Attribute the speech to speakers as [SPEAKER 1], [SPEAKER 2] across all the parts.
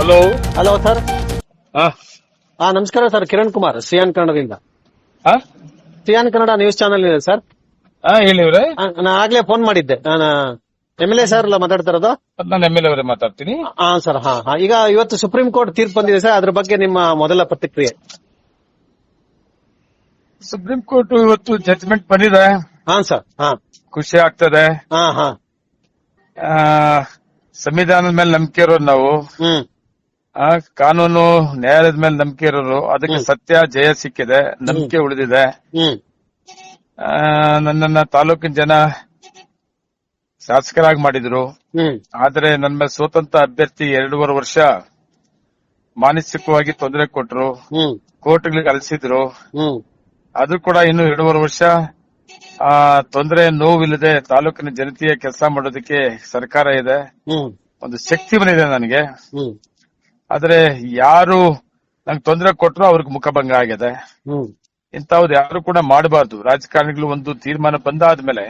[SPEAKER 1] Hello.
[SPEAKER 2] Hello sir.
[SPEAKER 1] ಹಾ
[SPEAKER 2] ನಮಸ್ಕಾರ sir, Kiran Kumar Xi'an ಕನ್ನಡದಿಂದ.
[SPEAKER 1] ಹಾ
[SPEAKER 2] ಸಿಯಾನ್ ಕನ್ನಡ ನ್ಯೂಸ್ ಚಾನೆಲ್ ಇದೆ ಸರ್.
[SPEAKER 1] ಹೇಳಿ ಅವ್ರೆ.
[SPEAKER 2] ನಾನು ಆಗ್ಲೇ ಫೋನ್ ಮಾಡಿದ್ದೆ. ನಾನು MLA ಸರ್ ಎಲ್ಲ ಮಾತಾಡ್ತಾ ಇರೋದು.
[SPEAKER 1] ನಾನು MLA ಅವರೇ ಮಾತಾಡ್ತೀನಿ.
[SPEAKER 2] ಸರ್. ಈಗ ಇವತ್ತು ಸುಪ್ರೀಂ ಕೋರ್ಟ್ ತೀರ್ಪು ಬಂದಿದೆ ಸರ್, ಅದ್ರ ಬಗ್ಗೆ ನಿಮ್ಮ ಮೊದಲ ಪ್ರತಿಕ್ರಿಯೆ.
[SPEAKER 1] ಸುಪ್ರೀಂ ಕೋರ್ಟ್ ಇವತ್ತು ಜಡ್ಜ್ಮೆಂಟ್ ಬಂದಿದೆ.
[SPEAKER 2] ಸರ್.
[SPEAKER 1] ಖುಷಿ ಆಗ್ತದೆ. ಸಂವಿಧಾನದ ಮೇಲೆ ನಂಬಿಕೆ ಇರೋರು ನಾವು. ಕಾನೂನು ನ್ಯಾಯಾಲಯದ ಮೇಲೆ ನಂಬಿಕೆ ಇರೋರು. ಅದಕ್ಕೆ ಸತ್ಯ ಜಯ ಸಿಕ್ಕಿದೆ, ನಂಬಿಕೆ ಉಳಿದಿದೆ. ನನ್ನನ್ನ ತಾಲೂಕಿನ ಜನ ಶಾಸಕರಾಗಿ ಮಾಡಿದ್ರು. ಆದ್ರೆ ನನ್ನ ಮೇಲೆ ಸ್ವತಂತ್ರ ಅಭ್ಯರ್ಥಿ 2.5 ವರ್ಷ ಮಾನಸಿಕವಾಗಿ ತೊಂದರೆ ಕೊಟ್ರು, ಕೋರ್ಟ್ಗಳಿಗೆ ಅಲಿಸಿದ್ರು. ಅದು ಕೂಡ ಇನ್ನು 2.5 ವರ್ಷ ತೊಂದರೆ ನೋವಿಲ್ಲದೆ ತಾಲೂಕಿನ ಜನತೆಯ ಕೆಲಸ ಮಾಡೋದಕ್ಕೆ ಸರ್ಕಾರ ಇದೆ, ಒಂದು ಶಕ್ತಿ ಬಂದಿದೆ ನನಗೆ. ಆದ್ರೆ ಯಾರು ನಂಗೆ ತೊಂದರೆ ಕೊಟ್ಟರು ಅವ್ರಿಗೆ ಮುಖಭಂಗ ಆಗಿದೆ. ಇಂಥವ್ದು ಯಾರು ಕೂಡ ಮಾಡಬಾರ್ದು. ರಾಜಕಾರಣಿಗಳು ಒಂದು ತೀರ್ಮಾನ ಬಂದಾದ್ಮೇಲೆ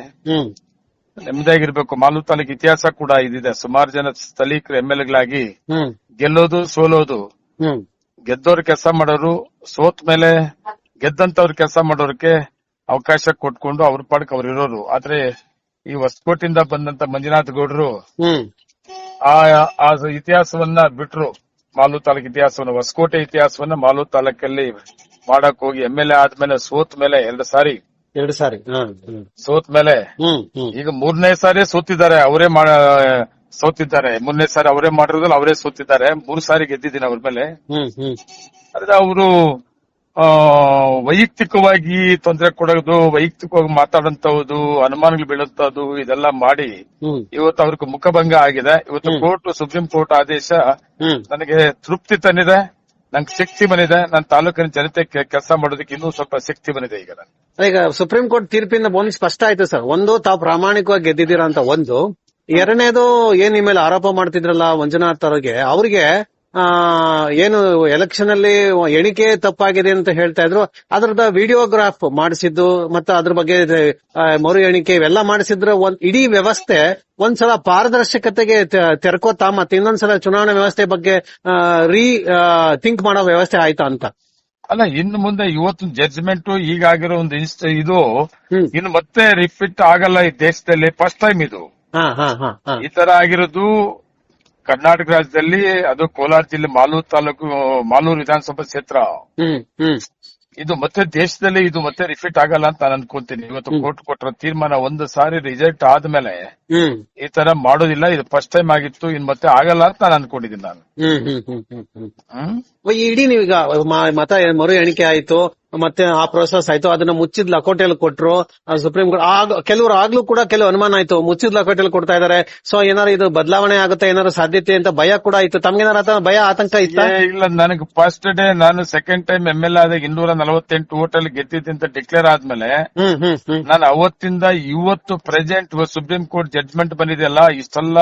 [SPEAKER 1] ನೆಮ್ಮದಿಯಾಗಿರ್ಬೇಕು. ಮಾಲೂರು ತಾಲೂಕು ಇತಿಹಾಸ ಕೂಡ ಇದಿದೆ. ಸುಮಾರು ಜನ ಸ್ಥಳೀಕರು MLAಗಳಾಗಿ ಗೆಲ್ಲೋದು ಸೋಲೋದು, ಗೆದ್ದವ್ರ ಕೆಲಸ ಮಾಡೋರು, ಸೋತ್ ಮೇಲೆ ಗೆದ್ದಂತವ್ರ ಕೆಲಸ ಮಾಡೋರ್ಗೆ ಅವಕಾಶ ಕೊಟ್ಕೊಂಡು ಅವ್ರ ಪಾಡಕ್ ಅವ್ರು ಇರೋರು. ಆದ್ರೆ ಈ ಹೊಸಕೋಟೆಯಿಂದ ಬಂದಂತ ಮಂಜುನಾಥ್ ಗೌಡರು ಆ ಇತಿಹಾಸವನ್ನ ಬಿಟ್ರು. ಮಾಲೂರು ತಾಲೂಕು ಇತಿಹಾಸವನ್ನ, ಹೊಸಕೋಟೆ ಇತಿಹಾಸವನ್ನ ಮಾಲೂರು ತಾಲೂಕಲ್ಲಿ ಮಾಡಕ್ ಹೋಗಿ MLA ಆದ್ಮೇಲೆ ಸೋತ್ ಮೇಲೆ 2 ಸಾರಿ ಸೋತ್ ಮೇಲೆ ಈಗ 3ನೇ ಸಾರಿ ಸೋತಿದ್ದಾರೆ. ಅವರೇ ಸೋತಿದ್ದಾರೆ. 3ನೇ ಸಾರಿ ಅವರೇ ಮಾಡಿರೋದ್ರಲ್ಲಿ ಅವರೇ ಸೋತಿದ್ದಾರೆ. 3 ಸಾರಿ ಗೆದ್ದಿದ್ದೀನಿ ಅವ್ರ ಮೇಲೆ. ಆದ್ರೆ ಅವರು ವೈಯಕ್ತಿಕವಾಗಿ ತೊಂದರೆ ಕೊಡೋದು, ವೈಯಕ್ತಿಕವಾಗಿ ಮಾತಾಡಂತದ್ದು, ಅನುಮಾನಗಳು ಬೀಳುತ್ತದು, ಇದೆಲ್ಲ ಮಾಡಿ ಇವತ್ತು ಅವ್ರಿಗೆ ಮುಖಭಂಗ ಆಗಿದೆ. ಇವತ್ತು ಸುಪ್ರೀಂ ಕೋರ್ಟ್ ಆದೇಶ ನನಗೆ ತೃಪ್ತಿ ತಂದಿದೆ, ನಂಗೆ ಶಕ್ತಿ ಬಂದಿದೆ. ನನ್ನ ತಾಲೂಕಿನ ಜನತೆ ಕೆಲಸ ಮಾಡೋದಕ್ಕೆ ಇನ್ನೂ ಸ್ವಲ್ಪ ಶಕ್ತಿ ಬಂದಿದೆ.
[SPEAKER 2] ಈಗ ಸುಪ್ರೀಂ ಕೋರ್ಟ್ ತೀರ್ಪಿಂದ ಒಂದು ಸ್ಪಷ್ಟ ಆಯ್ತು ಸರ್. ಒಂದು, ತಾವು ಪ್ರಾಮಾಣಿಕವಾಗಿ ಗೆದ್ದಿದ್ದೀರಾ ಅಂತ ಒಂದು. ಎರಡನೇದು, ಏನ್ ನಿಮ್ಮ ಮೇಲೆ ಆರೋಪ ಮಾಡ್ತಿದ್ರಲ್ಲ ಮಂಜುನಾಥ್ ಅವ್ರಿಗೆ ಏನು ಎಲೆಕ್ಷನ್ ಅಲ್ಲಿ ಎಣಿಕೆ ತಪ್ಪಾಗಿದೆ ಅಂತ ಹೇಳ್ತಾ ಇದ್ರು. ಅದ್ರದ ವಿಡಿಯೋಗ್ರಾಫ್ ಮಾಡಿಸಿದ್ದು ಮತ್ತೆ ಅದ್ರ ಬಗ್ಗೆ ಮರು ಎಣಿಕೆ ಇವೆಲ್ಲ ಮಾಡಿಸಿದ್ರೆ ಇಡೀ ವ್ಯವಸ್ಥೆ ಒಂದ್ಸಲ ಪಾರದರ್ಶಕತೆಗೆ ತೆರ್ಕೋತಾ ಮತ್ತೆ ಇನ್ನೊಂದ್ಸಲ ಚುನಾವಣಾ ವ್ಯವಸ್ಥೆ ಬಗ್ಗೆ ಥಿಂಕ್ ಮಾಡೋ ವ್ಯವಸ್ಥೆ ಆಯ್ತಾ ಅಂತ.
[SPEAKER 1] ಅಲ್ಲ, ಇನ್ನು ಮುಂದೆ ಇವತ್ತು ಜಡ್ಜ್ಮೆಂಟ್ ಈಗಾಗಿರೋ ಒಂದು ಇದು ಇನ್ನು ಮತ್ತೆ ರಿಪೀಟ್ ಆಗಲ್ಲ ಈ ದೇಶದಲ್ಲಿ. ಫಸ್ಟ್ ಟೈಮ್ ಇದು ಈ ತರ ಆಗಿರೋದು ಕರ್ನಾಟಕ ರಾಜ್ಯದಲ್ಲಿ. ಅದು ಕೋಲಾರ ಜಿಲ್ಲೆ ಮಾಲೂರು ತಾಲೂಕು, ಮಾಲೂರು ವಿಧಾನಸಭಾ ಕ್ಷೇತ್ರ. ಇದು ಮತ್ತೆ ದೇಶದಲ್ಲಿ ಇದು ಮತ್ತೆ ರಿಪೀಟ್ ಆಗಲ್ಲ ಅಂತ ನಾನು ಅನ್ಕೊಂತೀನಿ. ಇವತ್ತು ಕೋರ್ಟ್ ಕೊಟ್ಟರ ತೀರ್ಮಾನ ಒಂದು ಸಾರಿ ರಿಜೆಕ್ಟ್ ಆದ್ಮೇಲೆ ಈ ತರ ಮಾಡೋದಿಲ್ಲ. ಇದು ಫಸ್ಟ್ ಟೈಮ್ ಆಗಿತ್ತು, ಇನ್ ಮತ್ತೆ ಆಗಲ್ಲ ಅಂತ ನಾನು ಅನ್ಕೊಂಡಿದ್ದೀನಿ ನಾನು.
[SPEAKER 2] ಇಡೀ ನೀವೀಗ ಮತ ಮರು ಎಣಿಕೆ ಆಯ್ತು, ಮತ್ತೆ ಆ ಪ್ರೋಸೆಸ್ ಆಯ್ತು, ಅದನ್ನ ಮುಚ್ಚಿದ್ ಲಕೋಟೆಯಲ್ಲಿ ಕೊಟ್ರು ಸುಪ್ರೀಂ ಕೋರ್ಟ್. ಕೆಲವರು ಆಗ್ಲೂ ಕೂಡ ಕೆಲವು ಅನುಮಾನ ಆಯ್ತು, ಮುಚ್ಚಿದ್ ಲಕೋಟೆಯಲ್ಲಿ ಕೊಡ್ತಾ ಇದಾರೆ, ಸೊ ಏನಾರು ಇದು ಬದಲಾವಣೆ ಆಗುತ್ತೆ, ಏನಾರು ಸಾಧ್ಯತೆ ಅಂತ ಭಯ ಕೂಡ ಆಯ್ತು. ತಮ್ಗೇನಾರ ಭಯ ಆತಂಕ ಇತ್ತ?
[SPEAKER 1] ಇಲ್ಲ, ನನಗೆ ಫಸ್ಟ್ ಡೇ ನಾನು ಸೆಕೆಂಡ್ ಟೈಮ್ MLA ಆದಾಗ 248 ಓಟಲ್ಲಿ ಗೆದ್ದಿದ್ದೆ ಅಂತ ಡಿಕ್ಲೇರ್ ಆದ್ಮೇಲೆ ನಾನು ಅವತ್ತಿಂದ ಇವತ್ತು ಪ್ರೆಸೆಂಟ್ ಸುಪ್ರೀಂ ಕೋರ್ಟ್ ಜಡ್ಜ್ಮೆಂಟ್ ಬಂದಿದೆಯಲ್ಲ, ಇಷ್ಟೆಲ್ಲ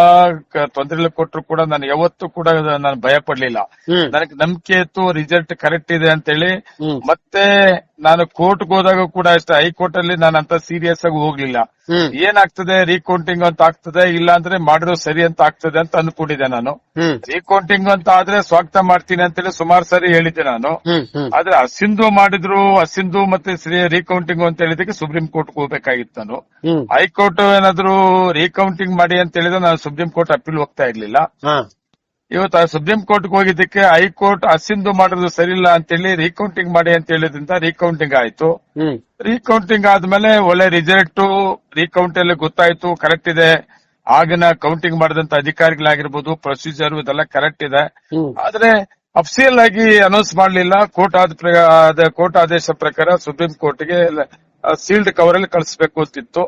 [SPEAKER 1] ತೊಂದರೆ ಕೊಟ್ಟರು ಕೂಡ ನಾನು ಯಾವತ್ತೂ ಕೂಡ ನಾನು ಭಯ ಪಡ್ಲಿಲ್ಲ. ನನಗೆ ನಂಬಿಕೆ ಇತ್ತು ರಿಸಲ್ಟ್ ಕರೆಕ್ಟ್ ಇದೆ ಅಂತ ಹೇಳಿ. ಮತ್ತೆ ನಾನು ಕೋರ್ಟ್ ಹೋದಾಗ ಕೂಡ ಅಷ್ಟೇ, ಹೈಕೋರ್ಟ್ ಅಲ್ಲಿ ನಾನು ಅಂತ ಸೀರಿಯಸ್ ಆಗಿ ಹೋಗ್ಲಿಲ್ಲ. ಏನಾಗ್ತದೆ, ರೀಕೌಂಟಿಂಗ್ ಅಂತ ಆಗ್ತದೆ, ಇಲ್ಲ ಅಂದ್ರೆ ಮಾಡಿರೋ ಸರಿ ಅಂತ ಆಗ್ತದೆ ಅಂತ ಅನ್ಕೊಂಡಿದ್ದೆ ನಾನು. ರೀಕೌಂಟಿಂಗ್ ಅಂತ ಆದ್ರೆ ಸ್ವಾಗತ ಮಾಡ್ತೀನಿ ಅಂತೇಳಿ ಸುಮಾರು ಸರಿ ಹೇಳಿದ್ದೆ ನಾನು. ಆದ್ರೆ ಅಸಿಂಧು ಮಾಡಿದ್ರು, ಅಸಿಂಧು ಮತ್ತೆ ರೀಕೌಂಟಿಂಗ್ ಅಂತ ಹೇಳಿದಕ್ಕೆ ಸುಪ್ರೀಂ ಕೋರ್ಟ್ ಹೋಗ್ಬೇಕಾಗಿತ್ತು ನಾನು. ಹೈಕೋರ್ಟ್ ಏನಾದ್ರು ರೀಕೌಂಟಿಂಗ್ ಮಾಡಿ ಅಂತ ಹೇಳಿದ್ರೆ ನಾನು ಸುಪ್ರೀಂ ಕೋರ್ಟ್ ಅಪೀಲ್ ಹೋಗ್ತಾ ಇರ್ಲಿಲ್ಲ. ಇವತ್ತು ಸುಪ್ರೀಂ ಕೋರ್ಟ್ ಹೋಗಿದ್ದಕ್ಕೆ ಹೈಕೋರ್ಟ್ ಅಸಿಂಧು ಮಾಡೋದು ಸರಿಯಿಲ್ಲ ಅಂತೇಳಿ ರೀಕೌಂಟಿಂಗ್ ಮಾಡಿ ಅಂತ ಹೇಳಿದ್ರಿಂದ ರೀಕೌಂಟಿಂಗ್ ಆಯ್ತು. ರೀಕೌಂಟಿಂಗ್ ಆದ್ಮೇಲೆ ಒಳ್ಳೆ ರಿಸಲ್ಟ್ ರೀಕೌಂಟ್ ಅಲ್ಲಿ ಗೊತ್ತಾಯ್ತು, ಕರೆಕ್ಟ್ ಇದೆ. ಆಗಿನ ಕೌಂಟಿಂಗ್ ಮಾಡಿದಂತ ಅಧಿಕಾರಿಗಳಾಗಿರ್ಬೋದು, ಪ್ರೊಸೀಜರ್ ಇದೆಲ್ಲ ಕರೆಕ್ಟ್ ಇದೆ. ಆದ್ರೆ ಅಫಿಸಿಯಲ್ ಆಗಿ ಅನೌನ್ಸ್ ಮಾಡಲಿಲ್ಲ. ಕೋರ್ಟ್ ಆದೇಶ ಪ್ರಕಾರ ಸುಪ್ರೀಂ ಕೋರ್ಟ್ಗೆ ಸೀಲ್ಡ್ ಕವರ್ ಅಲ್ಲಿ ಕಳಿಸಬೇಕು ಅಂತಿತ್ತು,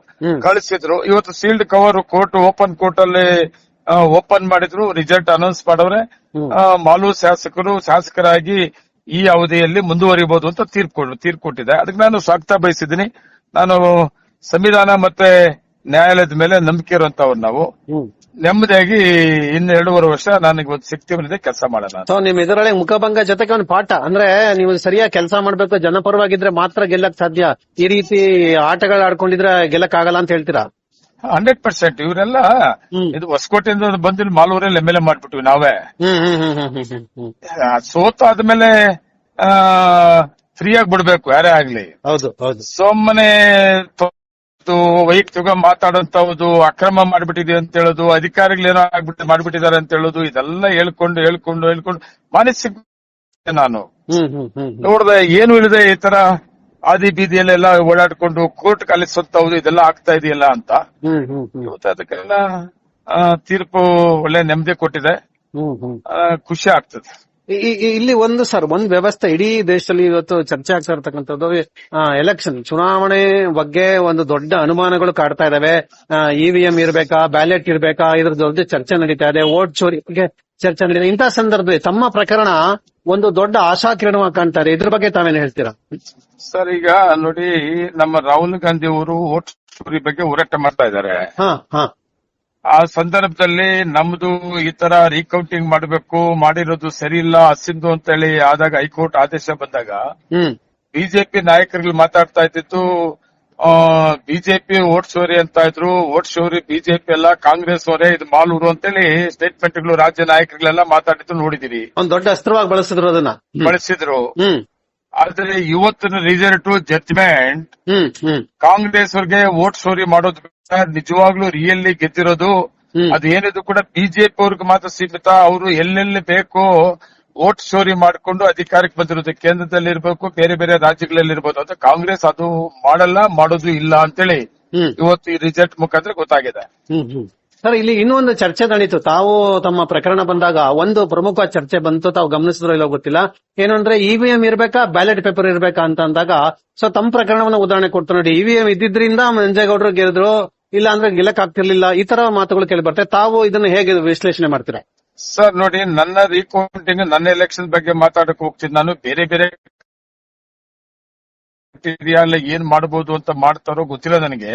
[SPEAKER 1] ಕಳಿಸಿದ್ರು. ಇವತ್ತು sealed cover court open court ಅಲ್ಲಿ ಓಪನ್ ಮಾಡಿದ್ರು, ರಿಸಲ್ಟ್ ಅನೌನ್ಸ್ ಮಾಡವ್ರೆ. ಮಾಲೂರು ಶಾಸಕರಾಗಿ ಈ ಅವಧಿಯಲ್ಲಿ ಮುಂದುವರಿಬಹುದು ಅಂತ ತೀರ್ಪು ಕೊಟ್ಟಿದೆ. ಅದಕ್ಕೆ ನಾನು ಸ್ವಾಗತ ಬಯಸಿದ್ದೀನಿ. ನಾನು ಸಂವಿಧಾನ ಮತ್ತೆ ನ್ಯಾಯಾಲಯದ ಮೇಲೆ ನಂಬಿಕೆ ಇರುವಂತವ್ರು ನಾವು. ನೆಮ್ಮದಿಯಾಗಿ ಇನ್ನು 2.5 ವರ್ಷ ನನಗೆ ಒಂದು ಶಕ್ತಿ ಬಂದಿದೆ, ಕೆಲಸ ಮಾಡೋಣ.
[SPEAKER 2] ನಿಮ್ ಇದರೊಳಗೆ ಮುಖಭಂಗ ಜೊತೆಗೆ ಒಂದು ಪಾಠ ಅಂದ್ರೆ, ನೀವು ಸರಿಯಾಗಿ ಕೆಲಸ ಮಾಡ್ಬೇಕು, ಜನಪರವಾಗಿದ್ರೆ ಮಾತ್ರ ಗೆಲ್ಲಕ್ ಸಾಧ್ಯ. ಈ ರೀತಿ ಆಟಗಳು ಆಡ್ಕೊಂಡಿದ್ರೆ ಗೆಲ್ಲಕ್ ಆಗಲ್ಲ ಅಂತ ಹೇಳ್ತೀರಾ?
[SPEAKER 1] 100% ಇವರೆಲ್ಲ ಇದು ಹೊಸಕೋಟೆಯಿಂದ ಬಂದಿಲ್ಲ ಮಾಲೂರಲ್ಲಿ MLA ಮಾಡ್ಬಿಟ್ವಿ ನಾವೇ. ಸೋತಾದ್ಮೇಲೆ ಫ್ರೀಯಾಗಿ ಬಿಡ್ಬೇಕು ಯಾರೇ ಆಗ್ಲಿ.
[SPEAKER 2] ಹೌದು ಹೌದು.
[SPEAKER 1] ಸುಮ್ಮನೆ ವೈಯಕ್ತಿಕ ಮಾತಾಡೋಂತದ್ದು, ಅಕ್ರಮ ಮಾಡ್ಬಿಟ್ಟಿದೆ ಅಂತ ಹೇಳೋದು, ಅಧಿಕಾರಿಗಳೇನೋ ಮಾಡ್ಬಿಟ್ಟಿದ್ದಾರೆ ಅಂತ ಹೇಳೋದು, ಇದೆಲ್ಲ ಹೇಳ್ಕೊಂಡು ಮಾನಸಿಕ ನಾನು ನೋಡ್ದೆ ಏನು ಇಲ್ಲದೆ ಈ ತರ ಆದಿ ಬೀದಿಯಲ್ಲೆಲ್ಲ ಓಡಾಡ್ಕೊಂಡು ಕೋರ್ಟ್ ಕಲಿಸುತ್ತವುದು ಇದೆಲ್ಲ ಆಗ್ತಾ ಇದೆಯಲ್ಲ ಅಂತ. ಇವತ್ತು ಅದಕ್ಕೆಲ್ಲ ತೀರ್ಪು ಒಳ್ಳೆ ನೆಮ್ಮದಿ ಕೊಟ್ಟಿದೆ, ಖುಷಿ ಆಗ್ತದೆ.
[SPEAKER 2] ಇಲ್ಲಿ ಒಂದ್ ವ್ಯವಸ್ಥೆ ಇಡೀ ದೇಶದಲ್ಲಿ ಇವತ್ತು ಚರ್ಚೆ ಆಗ್ತಾ ಇರ್ತಕ್ಕಂಥದ್ದು ಎಲೆಕ್ಷನ್ ಚುನಾವಣೆ ಬಗ್ಗೆ ಒಂದು ದೊಡ್ಡ ಅನುಮಾನಗಳು ಕಾಡ್ತಾ ಇದಾವೆ. EVM ಇರ್ಬೇಕಾ, ಬ್ಯಾಲೆಟ್ ಇರ್ಬೇಕಾ, ಇದ್ರ ದೊಡ್ಡ ಚರ್ಚೆ ನಡೀತಾ ಇದೆ. ವೋಟ್ ಚೋರಿ ಬಗ್ಗೆ ಚರ್ಚೆ ನಡೀತಾ. ಇಂತಹ ಸಂದರ್ಭದಲ್ಲಿ ತಮ್ಮ ಪ್ರಕರಣ ಒಂದು ದೊಡ್ಡ ಆಶಾಕಿರಣವಾಗಿ ಕಾಣ್ತಾರೆ. ಇದ್ರ ಬಗ್ಗೆ ತಾವೇನು ಹೇಳ್ತೀರಾ
[SPEAKER 1] ಸರ್? ಈಗ ನೋಡಿ, ನಮ್ಮ ರಾಹುಲ್ ಗಾಂಧಿ ಅವರು ವೋಟ್ ಚೋರಿ ಬಗ್ಗೆ ಹೋರಾಟ ಮಾಡ್ತಾ ಇದ್ದಾರೆ. ಆ ಸಂದರ್ಭದಲ್ಲಿ ನಮ್ದು ಈ ತರ ರೀಕೌಂಟಿಂಗ್ ಮಾಡಬೇಕು, ಮಾಡಿರೋದು ಸರಿ ಇಲ್ಲ, ಹಸಿಂದು ಅಂತ ಹೇಳಿ ಆದಾಗ ಹೈಕೋರ್ಟ್ ಆದೇಶ ಬಂದಾಗ ಬಿಜೆಪಿ ನಾಯಕರುಗಳು ಮಾತಾಡ್ತಾ ಇದ್ದಿತ್ತು ಬಿಜೆಪಿ ವೋಟ್ ಚೋರಿ ಅಂತ ಇದ್ರು. ವೋಟ್ ಚೋರಿ ಬಿಜೆಪಿ ಅಲ್ಲ, ಕಾಂಗ್ರೆಸ್ ಅವರೇ ಇದು ಮಾಲೂರು ಅಂತೇಳಿ ಸ್ಟೇಟ್ಮೆಂಟ್ಗಳು ರಾಜ್ಯ ನಾಯಕರುಗಳೆಲ್ಲ ಮಾತಾಡಿದ್ದು ನೋಡಿದೀವಿ.
[SPEAKER 2] ಒಂದು ದೊಡ್ಡ ಅಸ್ತ್ರವಾಗಿ
[SPEAKER 1] ಬಳಸಿದ್ರು. ಆದ್ರೆ ಇವತ್ತಿನ ರಿಸಲ್ಟ್ ಜಡ್ಜ್ಮೆಂಟ್ ಕಾಂಗ್ರೆಸ್ ಅವ್ರಿಗೆ ವೋಟ್ ಚೋರಿ ಮಾಡೋದು ನಿಜವಾಗ್ಲೂ ರಿಯಲಿ ಗೆದ್ದಿರೋದು ಅದೇನಿದು ಕೂಡ ಬಿಜೆಪಿ ಅವ್ರಿಗೆ ಮಾತ್ರ ಸೀಮಿತ. ಅವರು ಎಲ್ಲೆಲ್ಲಿ ಬೇಕೋ ವೋಟ್ ಚೋರಿ ಮಾಡಿಕೊಂಡು ಅಧಿಕಾರಕ್ಕೆ ಬಂದಿರೋದು. ಕೇಂದ್ರದಲ್ಲಿ ಇರಬೇಕು, ಬೇರೆ ಬೇರೆ ರಾಜ್ಯಗಳಲ್ಲಿ ಇರ್ಬೋದು. ಅಂತ ಕಾಂಗ್ರೆಸ್ ಅದು ಮಾಡಲ್ಲ, ಮಾಡೋದು ಇಲ್ಲ ಅಂತೇಳಿ ಇವತ್ತು ಈ ರಿಸಲ್ಟ್ ಮುಖಾಂತರ ಗೊತ್ತಾಗಿದೆ.
[SPEAKER 2] ಸರ್, ಇಲ್ಲಿ ಇನ್ನೊಂದು ಚರ್ಚೆ ನಡೀತು. ತಾವು ತಮ್ಮ ಪ್ರಕರಣ ಬಂದಾಗ ಒಂದು ಪ್ರಮುಖ ಚರ್ಚೆ ಬಂತು, ತಾವು ಗಮನಿಸಿದ್ರೋ ಇಲ್ಲೋ ಗೊತ್ತಿಲ್ಲ. ಏನಂದ್ರೆ EVM ಇರ್ಬೇಕಾ, ಬ್ಯಾಲೆಟ್ ಪೇಪರ್ ಇರ್ಬೇಕಾ ಅಂತ ಅಂದಾಗ ಸೊ ತಮ್ಮ ಪ್ರಕರಣವನ್ನ ಉದಾಹರಣೆ ಕೊಡ್ತಾರೆ ನೋಡಿ. EVM ಇದ್ದಿದ್ರಿಂದ ಮಂಜೇಗೌಡರು ಗೆದ್ರು, ಇಲ್ಲ ಅಂದ್ರೆ ಗೆಲ್ಲಕ್ ಆಗ್ತಿರ್ಲಿಲ್ಲ, ಈ ತರ ಮಾತುಗಳು ಕೇಳಿ ಬರ್ತವೆ. ತಾವು ಇದನ್ನ ಹೇಗೆ ವಿಶ್ಲೇಷಣೆ ಮಾಡ್ತೀರಾ?
[SPEAKER 1] ಸರ್ ನೋಡಿ, ನನ್ನ ರೀಕೌಂಟಿಂಗ್, ನನ್ನ ಎಲೆಕ್ಷನ್ ಬಗ್ಗೆ ಮಾತಾಡಕ್ ಹೋಗ್ತೀನಿ ನಾನು. ಬೇರೆ ಬೇರೆ ಏನ್ ಮಾಡಬಹುದು ಅಂತ ಮಾಡ್ತಾರೋ ಗೊತ್ತಿಲ್ಲ ನನಗೆ.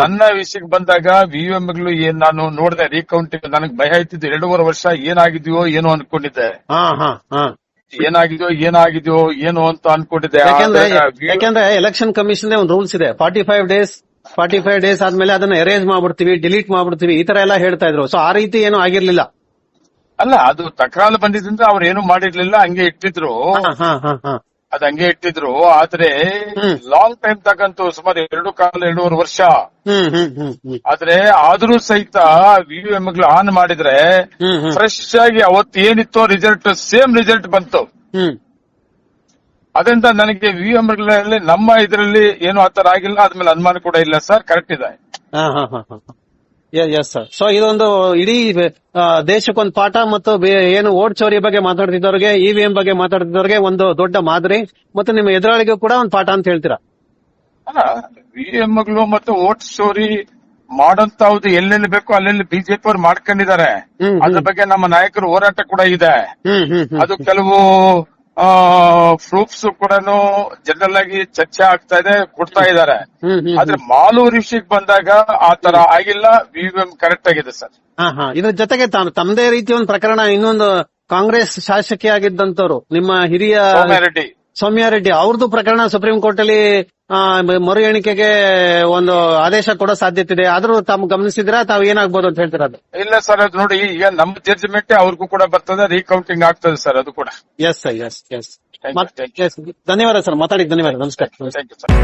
[SPEAKER 1] ನನ್ನ ವಿಷಯಕ್ಕೆ ಬಂದಾಗ VVMಗಳು ಏನ್ ನಾನು ನೋಡಿದೆ ರೀಕೌಂಟಿಂಗ್, ನನಗೆ ಭಯ ಆಯ್ತಿದ್ದು 2.5 ವರ್ಷ ಏನಾಗಿದೆಯೋ ಏನೋ ಅನ್ಕೊಂಡಿದ್ದೆ. ಏನಾಗಿದೆಯೋ ಏನೋ ಅಂತ ಅನ್ಕೊಂಡಿದ್ದೆ.
[SPEAKER 2] ಯಾಕಂದ್ರೆ ಎಲೆಕ್ಷನ್ ಕಮಿಷನ್ ಒಂದು ರೂಲ್ಸ್ ಇದೆ, 45 ಡೇಸ್ ಆದ್ಮೇಲೆ ಅದನ್ನ ಎರೇಸ್ ಮಾಡ್ಬಿಡ್ತೀವಿ, ಡಿಲೀಟ್ ಮಾಡ್ಬಿಡ್ತೀವಿ, ಈ ತರ ಎಲ್ಲ ಹೇಳ್ತಾ ಇದ್ರು. ಸೊ ಆ ರೀತಿ ಏನು ಆಗಿರ್ಲಿಲ್ಲ.
[SPEAKER 1] ಅಲ್ಲ, ಅದು ತಕರಾರು ಬಂದಿದ್ರಿಂದ ಅವ್ರು ಏನು ಮಾಡಿರ್ಲಿಲ್ಲ, ಹಂಗೆ ಇಟ್ಟಿದ್ರು. ಅದ್ ಹಂಗೆ ಇಟ್ಟಿದ್ರು. ಆದ್ರೆ ಲಾಂಗ್ ಟೈಮ್ ತಗಂತೂ ಸುಮಾರು 2.5-2.5 ವರ್ಷ. ಆದ್ರೆ ಆದ್ರೂ ಸಹಿತ VVMಗಳು ಆನ್ ಮಾಡಿದ್ರೆ ಫ್ರೆಶ್ ಆಗಿ ಅವತ್ತೇನಿತ್ತೋ ರಿಸಲ್ಟ್ ಸೇಮ್ ರಿಸಲ್ಟ್ ಬಂತು. ಅದರಿಂದ ನನಗೆ VVMಗಳಲ್ಲಿ ನಮ್ಮ ಇದರಲ್ಲಿ ಏನು ಆತರ ಆಗಿಲ್ಲ, ಆದ್ಮೇಲೆ ಅನುಮಾನ ಕೂಡ ಇಲ್ಲ ಸರ್. ಕರೆಕ್ಟ್ ಇದೆ.
[SPEAKER 2] Yes sir. ಸೊ ಇದೊಂದು ಇಡೀ ದೇಶಕ್ಕೊಂದು ಪಾಠ ಮತ್ತು ಏನು ವೋಟ್ ಚೋರಿ ಬಗ್ಗೆ ಮಾತಾಡ್ತಿದ್ದವ್ರಿಗೆ, EVM ಬಗ್ಗೆ ಮಾತಾಡ್ತಿದ್ದವ್ರಿಗೆ ಒಂದು ದೊಡ್ಡ ಮಾದರಿ ಮತ್ತು ನಿಮ್ಮ ಎದುರಾಳಿಗೂ ಕೂಡ ಒಂದು ಪಾಠ ಅಂತ ಹೇಳ್ತೀರಾ?
[SPEAKER 1] VVMಗಳು ಮತ್ತು ವೋಟ್ ಚೋರಿ ಮಾಡೋಂತವ್ದು ಎಲ್ಲೆಲ್ಲಿ ಬೇಕೋ ಅಲ್ಲೆಲ್ಲಿ ಬಿಜೆಪಿ ಅವ್ರು ಮಾಡ್ಕೊಂಡಿದ್ದಾರೆ. ಅದ್ರ ಬಗ್ಗೆ ನಮ್ಮ ನಾಯಕರು ಹೋರಾಟ ಕೂಡ ಇದೆ. ಅದು ಕೆಲವು ಪ್ರೂಫ್ಸ್ ಕೂಡ ಜನರಲ್ ಆಗಿ ಚರ್ಚೆ ಆಗ್ತಾ ಇದೆ, ಕೊಡ್ತಾ ಇದ್ದಾರೆ. ಆದ್ರೆ ಮಾಲೂರು ವಿಷಯಕ್ಕೆ ಬಂದಾಗ ಆ ತರ ಆಗಿಲ್ಲ. VVM ಕರೆಕ್ಟ್ ಆಗಿದೆ ಸರ್.
[SPEAKER 2] ಇದ್ರ ಜೊತೆಗೆ ತಮ್ಮದೇ ರೀತಿ ಒಂದು ಪ್ರಕರಣ, ಇನ್ನೊಂದು ಕಾಂಗ್ರೆಸ್ ಶಾಸಕಿಯಾಗಿದ್ದಂತವ್ರು ನಿಮ್ಮ ಹಿರಿಯ ಸೌಮ್ಯ ರೆಡ್ಡಿ, ಅವ್ರದ್ದು ಪ್ರಕರಣ ಸುಪ್ರೀಂ ಕೋರ್ಟ್ ಅಲ್ಲಿ ಮರು ಎಣಿಕೆಗೆ ಒಂದು ಆದೇಶ ಕೊಡೋ ಸಾಧ್ಯತೆ ಇದೆ. ಆದ್ರೂ ತಾವು ಗಮನಿಸಿದ್ರೆ ತಾವು ಏನಾಗ್ಬೋದು ಅಂತ ಹೇಳ್ತೀರಾ? ಅದು ಇಲ್ಲ
[SPEAKER 1] ಸರ್, ಅದು ನೋಡಿ ಈಗ ನಮ್ಮ ಜಡ್ಜ್ಮೆಂಟ್ ಅವ್ರಿಗೂ ಕೂಡ ಬರ್ತದೆ, ರೀಕೌಂಟಿಂಗ್ ಆಗ್ತದೆ ಸರ್, ಅದು ಕೂಡ.
[SPEAKER 2] Yes sir, yes. ಧನ್ಯವಾದ ಸರ್, ಮಾತಾಡಿದ ಧನ್ಯವಾದ. ನಮಸ್ಕಾರ.
[SPEAKER 1] Thank you sir.